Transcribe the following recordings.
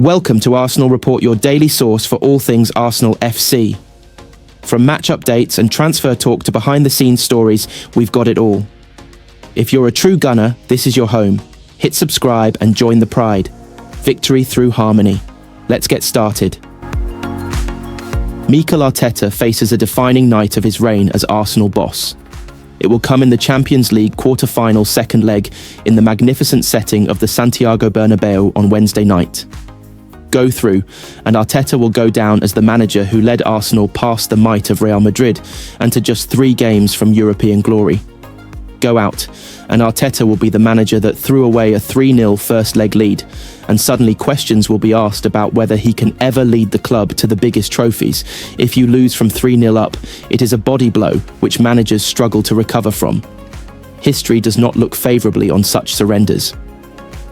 Welcome to Arsenal Report, your daily source for all things Arsenal FC. From match updates and transfer talk to behind-the-scenes stories, we've got it all. If you're a true gunner, this is your home. Hit subscribe and join the pride. Victory through harmony. Let's get started. Mikel Arteta faces a defining night of his reign as Arsenal boss. It will come in the Champions League quarter-final second leg in the magnificent setting of the Santiago Bernabeu on Wednesday night. Go through, and Arteta will go down as the manager who led Arsenal past the might of Real Madrid and to just 3 games from European glory. Go out, and Arteta will be the manager that threw away a 3-0 first leg lead, and suddenly questions will be asked about whether he can ever lead the club to the biggest trophies. If you lose from 3-0 up, it is a body blow which managers struggle to recover from. History does not look favourably on such surrenders.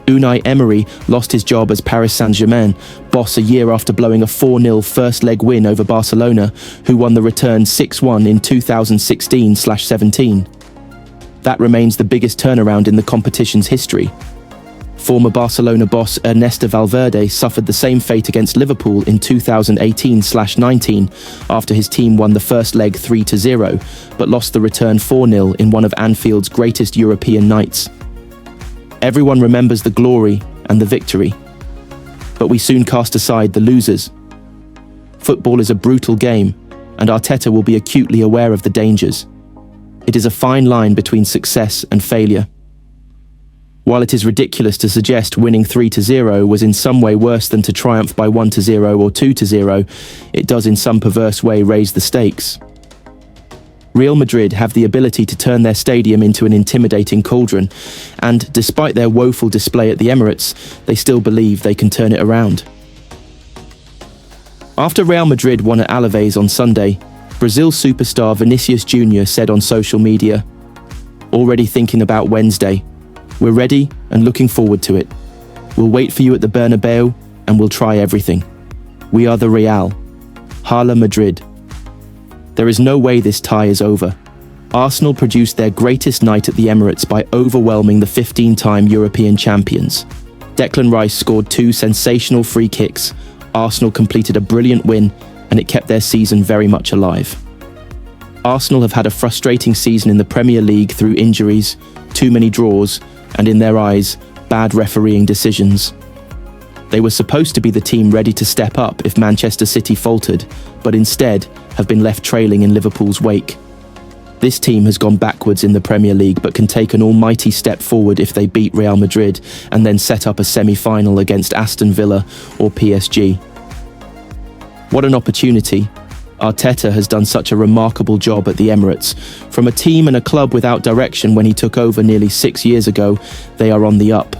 Unai Emery lost his job as Paris Saint-Germain boss a year after blowing a 4-0 first-leg win over Barcelona, who won the return 6-1 in 2016/17. That remains the biggest turnaround in the competition's history. Former Barcelona boss Ernesto Valverde suffered the same fate against Liverpool in 2018/19 after his team won the first leg 3-0, but lost the return 4-0 in one of Anfield's greatest European nights. Everyone remembers the glory and the victory, but we soon cast aside the losers. Football is a brutal game, and Arteta will be acutely aware of the dangers. It is a fine line between success and failure. While it is ridiculous to suggest winning 3-0 was in some way worse than to triumph by 1-0 or 2-0, it does in some perverse way raise the stakes. Real Madrid have the ability to turn their stadium into an intimidating cauldron, and despite their woeful display at the Emirates, they still believe they can turn it around. After Real Madrid won at Alaves on Sunday, Brazil superstar Vinicius Jr. said on social media, "Already thinking about Wednesday. We're ready and looking forward to it. We'll wait for you at the Bernabeu and we'll try everything. We are the Real. Hala Madrid." There is no way this tie is over. Arsenal produced their greatest night at the Emirates by overwhelming the 15-time European champions. Declan Rice scored 2 sensational free kicks, Arsenal completed a brilliant win, and it kept their season very much alive. Arsenal have had a frustrating season in the Premier League through injuries, too many draws, and in their eyes, bad refereeing decisions. They were supposed to be the team ready to step up if Manchester City faltered, but instead have been left trailing in Liverpool's wake. This team has gone backwards in the Premier League but can take an almighty step forward if they beat Real Madrid and then set up a semi-final against Aston Villa or PSG. What an opportunity. Arteta has done such a remarkable job at the Emirates. From a team and a club without direction when he took over nearly 6 years ago, they are on the up.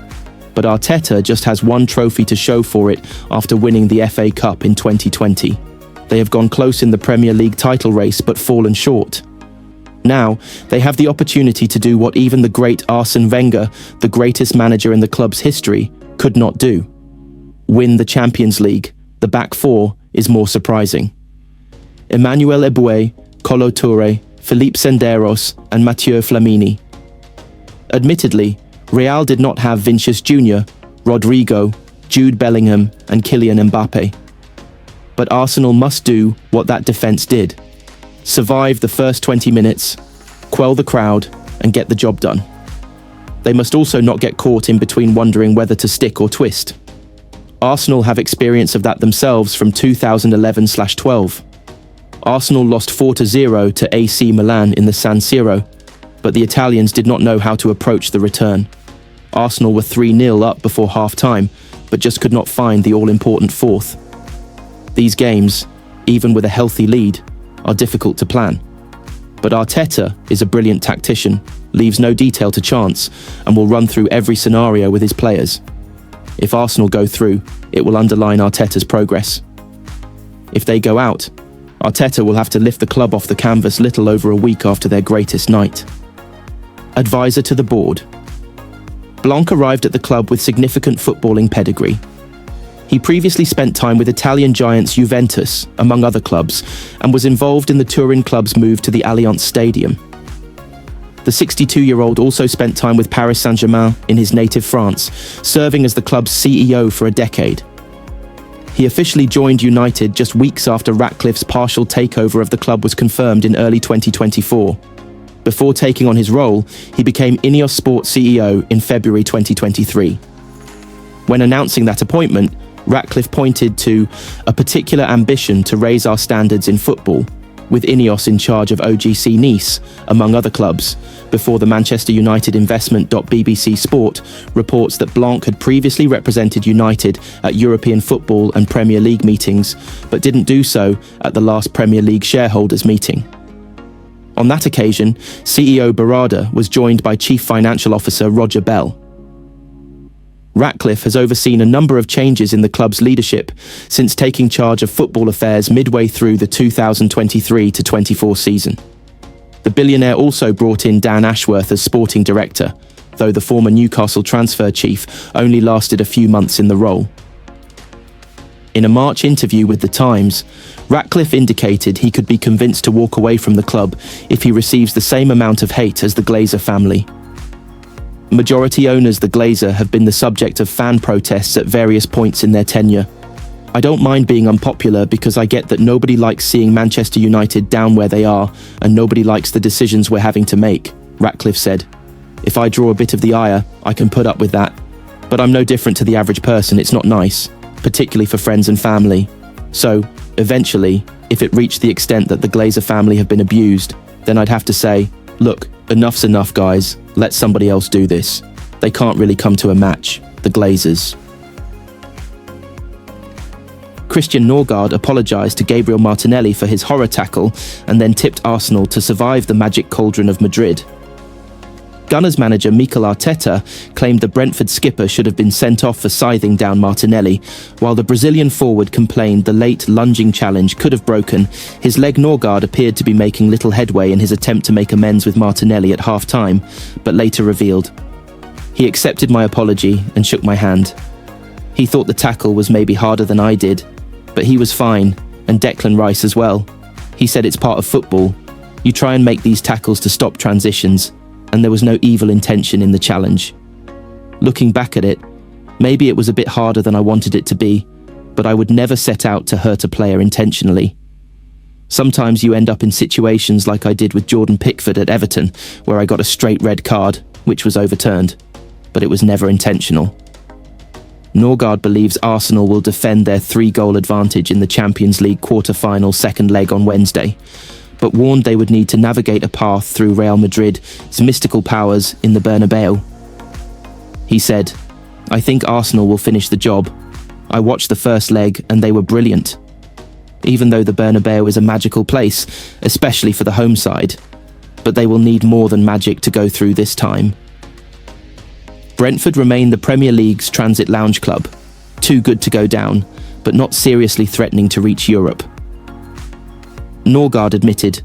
But Arteta just has one trophy to show for it after winning the FA Cup in 2020. They have gone close in the Premier League title race but fallen short. Now, they have the opportunity to do what even the great Arsene Wenger, the greatest manager in the club's history, could not do. Win the Champions League. The back four is more surprising. Emmanuel Eboué, Kolo Touré, Philippe Senderos and Mathieu Flamini. Admittedly, Real did not have Vinicius Jr., Rodrigo, Jude Bellingham and Kylian Mbappe. But Arsenal must do what that defence did. Survive the first 20 minutes, quell the crowd and get the job done. They must also not get caught in between wondering whether to stick or twist. Arsenal have experience of that themselves from 2011/12. Arsenal lost 4-0 to AC Milan in the San Siro, but the Italians did not know how to approach the return. Arsenal were 3-0 up before half-time, but just could not find the all-important fourth. These games, even with a healthy lead, are difficult to plan. But Arteta is a brilliant tactician, leaves no detail to chance, and will run through every scenario with his players. If Arsenal go through, it will underline Arteta's progress. If they go out, Arteta will have to lift the club off the canvas little over a week after their greatest night. Advisor to the board. Blanc arrived at the club with significant footballing pedigree. He previously spent time with Italian giants Juventus, among other clubs, and was involved in the Turin club's move to the Allianz Stadium. The 62-year-old also spent time with Paris Saint-Germain in his native France, serving as the club's CEO for a decade. He officially joined United just weeks after Ratcliffe's partial takeover of the club was confirmed in early 2024. Before taking on his role, he became Ineos Sports CEO in February 2023. When announcing that appointment, Ratcliffe pointed to a particular ambition to raise our standards in football, with Ineos in charge of OGC Nice, among other clubs, before the Manchester United investment.BBC Sport reports that Blanc had previously represented United at European football and Premier League meetings, but didn't do so at the last Premier League shareholders meeting. On that occasion, CEO Barada was joined by Chief Financial Officer Roger Bell. Ratcliffe has overseen a number of changes in the club's leadership since taking charge of football affairs midway through the 2023-24 season. The billionaire also brought in Dan Ashworth as sporting director, though the former Newcastle transfer chief only lasted a few months in the role. In a March interview with The Times, Ratcliffe indicated he could be convinced to walk away from the club if he receives the same amount of hate as the Glazer family. Majority owners the Glazer have been the subject of fan protests at various points in their tenure. I don't mind being unpopular because I get that nobody likes seeing Manchester United down where they are, and nobody likes the decisions we're having to make, Ratcliffe said. If I draw a bit of the ire, I can put up with that. But I'm no different to the average person, it's not nice, particularly for friends and family. So, eventually, if it reached the extent that the Glazer family have been abused, then I'd have to say, look, enough's enough, guys. Let somebody else do this. They can't really come to a match, the Glazers. Christian Norgard apologised to Gabriel Martinelli for his horror tackle and then tipped Arsenal to survive the magic cauldron of Madrid. Gunners manager Mikel Arteta claimed the Brentford skipper should have been sent off for scything down Martinelli, while the Brazilian forward complained the late lunging challenge could have broken. His leg Norgard appeared to be making little headway in his attempt to make amends with Martinelli at half-time, but later revealed. He accepted my apology and shook my hand. He thought the tackle was maybe harder than I did, but he was fine, and Declan Rice as well. He said it's part of football. You try and make these tackles to stop transitions, and there was no evil intention in the challenge. Looking back at it, maybe it was a bit harder than I wanted it to be, but I would never set out to hurt a player intentionally. Sometimes you end up in situations like I did with Jordan Pickford at Everton, where I got a straight red card, which was overturned, but it was never intentional. Norgard believes Arsenal will defend their 3-goal advantage in the Champions League quarter-final second leg on Wednesday, but warned they would need to navigate a path through Real Madrid's mystical powers in the Bernabeu. He said, I think Arsenal will finish the job. I watched the first leg and they were brilliant. Even though the Bernabeu is a magical place, especially for the home side, but they will need more than magic to go through this time. Brentford remain the Premier League's transit lounge club, too good to go down, but not seriously threatening to reach Europe. Norgard admitted,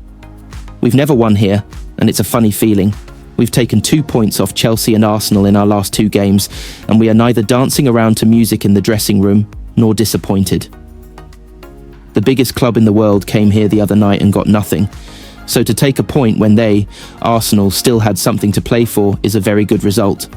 we've never won here, and it's a funny feeling. We've taken 2 points off Chelsea and Arsenal in our last 2 games, and we are neither dancing around to music in the dressing room, nor disappointed. The biggest club in the world came here the other night and got nothing, so to take a point when they, Arsenal, still had something to play for is a very good result.